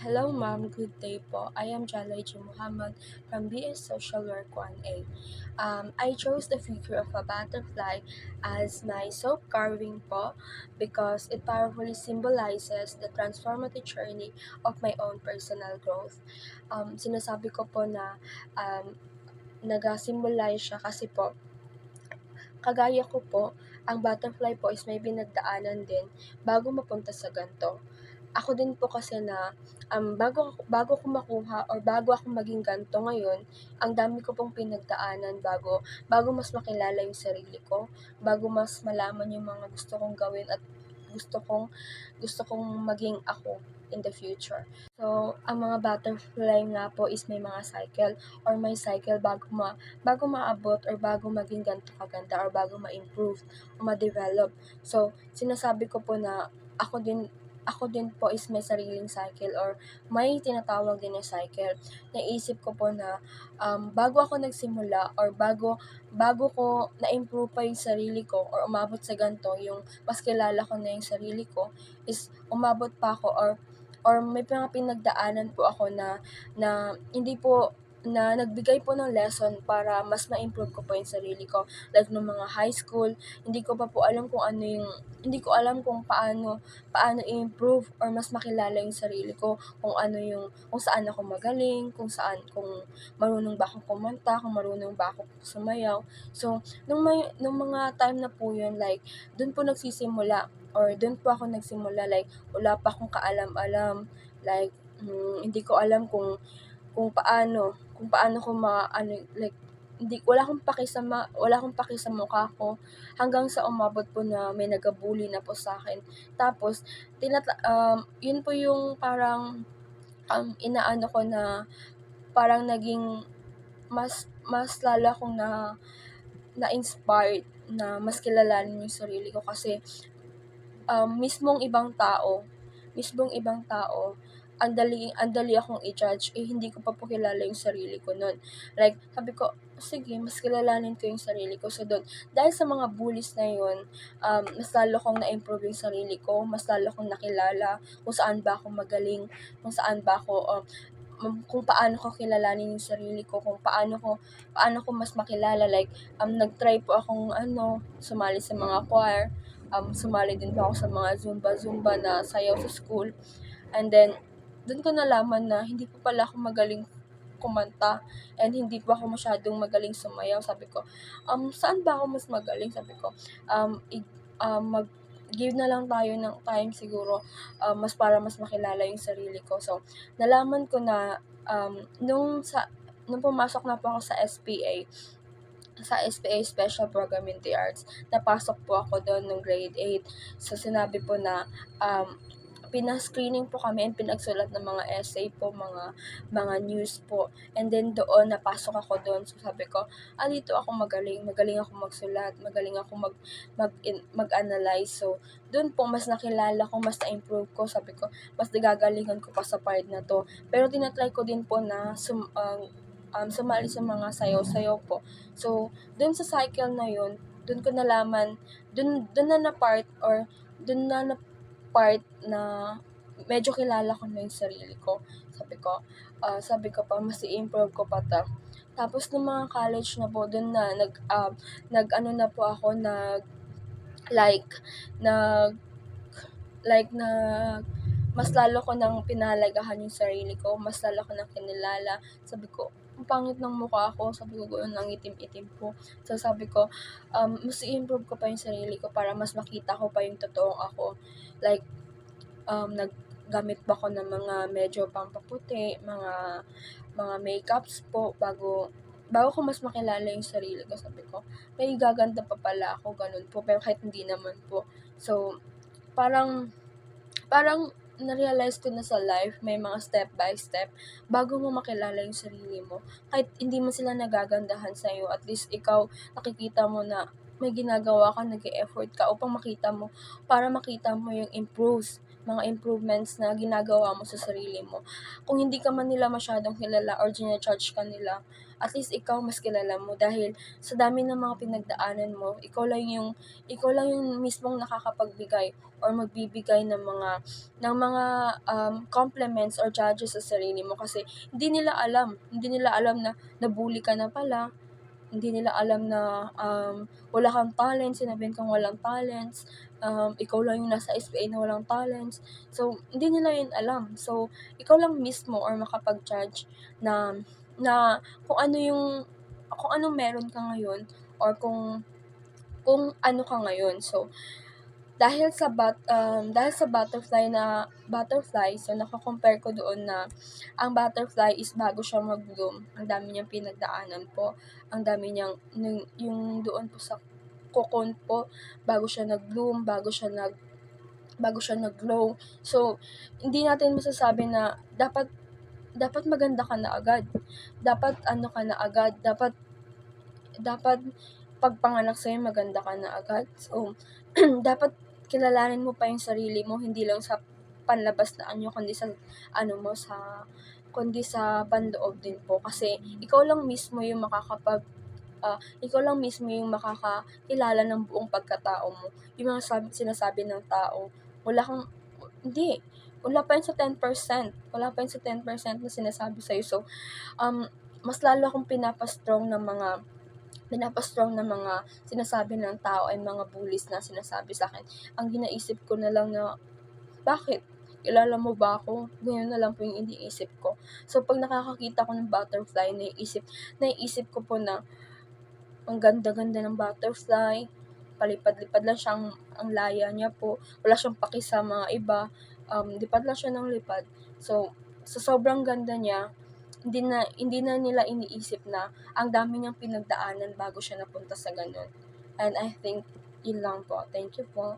Hello ma'am, good day po. I am Jalay G. Muhammad from BS Social Work 1A. I chose the figure of a butterfly as my soap carving po because it powerfully symbolizes the transformative journey of my own personal growth. Sinasabi ko po na nag-symbolize siya kasi po kagaya ko po, ang butterfly po is may pinagdaanan din bago mapunta sa ganito. Ako din po kasi na bago ko makuha or bago ako maging ganito ngayon, ang dami ko pong pinagdaanan bago mas makilala yung sarili ko, bago mas malaman yung mga gusto kong gawin at gusto kong gusto kong maging ako in the future. So, ang mga butterfly nga po is may mga cycle or may cycle bago maabot or bago maging ganito kaganda or bago ma-improve o ma-develop. So, sinasabi ko po na ako din po is may sariling cycle or may tinatawag din na cycle. Naisip ko po na bago ako nagsimula or bago ko na-improve pa yung sarili ko or umabot sa ganito, yung mas kilala ko na yung sarili ko, is umabot pa ako or may mga pinagdaanan po ako na hindi po na nagbigay po ng lesson para mas ma-improve ko po yung sarili ko. Like nung mga high school, hindi ko alam kung paano i-improve or mas makilala yung sarili ko, kung saan ako magaling, kung marunong ba akong kumanta, kung marunong ba ako sumayaw. So, nung mga time na po yun, like, dun po nagsisimula or dun po ako nagsimula, like, wala pa akong kaalam-alam, like, hindi ko alam kung paano ko like, wala akong paki sa mukha ko hanggang sa umabot po na may nagabully na po sa akin. Tapos yun po yung parang inaano ko na parang naging mas lalo akong na-inspired na mas kilalanin yung sarili ko kasi mismong ibang tao, ang dali akong i-judge, hindi ko pa po kilala yung sarili ko nun. Like, sabi ko, sige, mas kilalanin ko yung sarili ko. So, dahil sa mga bullies na yun, mas lalo kong na-improve yung sarili ko, mas lalo kong nakilala kung saan ba ako magaling, kung paano ko kilalanin yung sarili ko, kung paano ko mas makilala. Like, nag-try po akong sumali sa mga choir, sumali din po ako sa mga zumba na sayaw sa school. And then, dun ko nalaman na hindi po pala ako magaling kumanta and hindi po ako masyadong magaling sumayaw. Sabi ko, saan ba ako mas magaling? Sabi ko, mag-give na lang tayo ng time siguro, mas makilala yung sarili ko. So, nalaman ko na nung pumasok na po ako sa SPA Special Program in the Arts, napasok po ako doon nung grade 8. So, sinabi po na pina-screening po kami and pinagsulat ng mga essay po, mga news po. And then doon, napasok ako doon. So, sabi ko, dito ako magaling ako magsulat, magaling ako mag-analyze. So, doon po, mas nakilala ko, mas na-improve ko. Sabi ko, mas nagagalingan ko pa sa part na to. Pero tinatry ko din po na sumali sa mga sayaw-sayaw po. So, dun sa cycle na yun, dun ko nalaman, dun na part or dun na part na medyo kilala ko na yung sarili ko. Sabi ko pa, mas i-improve ko pa 'to. Tapos nung mga college na po, dun na nag-ano na po ako, like, nag like, mas lalo ko ng pinahalagahan yung sarili ko, mas lalo ko ng kinilala. Sabi ko, "Ang pangit ng mukha ko." Sabi ko gano'n, ang itim-itim ko. So, sabi ko, mas i-improve ko pa yung sarili ko para mas makita ko pa yung totoong ako. Like, naggamit pa ako ng mga medyo pampaputi, mga makeups po bago ko mas makilala yung sarili ko. Sabi ko, may gaganda pa pala ako, gano'n po, pero kahit hindi naman po. So, parang parang na-realize ko na sa life may mga step by step bago mo makilala yung sarili mo. Kahit hindi mo sila nagagandahan sa'yo, at least ikaw nakikita mo na may ginagawa ka, nag-e-effort ka para makita mo yung mga improvements na ginagawa mo sa sarili mo. Kung hindi ka man nila masyadong kilala or judge ka nila, at least ikaw mas kilala mo dahil sa dami ng mga pinagdaanan mo, ikaw lang yung mismong nakakapagbigay or magbibigay ng mga compliments or judges sa sarili mo kasi hindi nila alam na nabully ka na pala, hindi nila alam na wala kang talent, sinabihan kang walang talents, ikaw lang yung nasa SPA na walang talents. So, hindi nila yun alam. So, ikaw lang mismo or makapag-judge na na kung ano yung kung anong meron ka ngayon or kung ano ka ngayon. So, dahil sa butterfly, so nako-compare ko doon na ang butterfly is bago siya mag-bloom, ang dami niyang pinagdaanan po, ang dami niyang yung doon po sa cocoon po, bago siya nag-bloom, bago siya nag-glow. So, hindi natin masasabi na dapat dapat maganda ka na agad, dapat ano ka na agad, dapat dapat pagpanganak sa'yo maganda ka na agad. So, dapat kilalanin mo pa yung sarili mo, hindi lang sa panlabas na anyo, kundi sa panloob din po. Kasi ikaw lang mismo yung makakakilala ng buong pagkatao mo. Yung mga sinasabi ng tao, hindi, wala pa yun sa 10%. Wala pa yun sa 10% na sinasabi sa'yo. So, mas lalo akong pinapa-strong na mga sinasabi ng tao ay mga bullies na sinasabi sa akin. Ang ginaisip ko na lang na, bakit? Kilala mo ba ako? Ganyan na lang po yung iniisip ko. So, pag nakakakita ko ng butterfly, naiisip ko po na, ang ganda-ganda ng butterfly, palipad-lipad lang siya, ang laya niya po, wala siyang paki sa mga iba, lipad lang siya ng lipad. So, sa sobrang ganda niya, hindi na nila iniisip na ang dami niyang pinagdaanan bago siya napunta sa gano'n. And I think, yun lang po. Thank you po.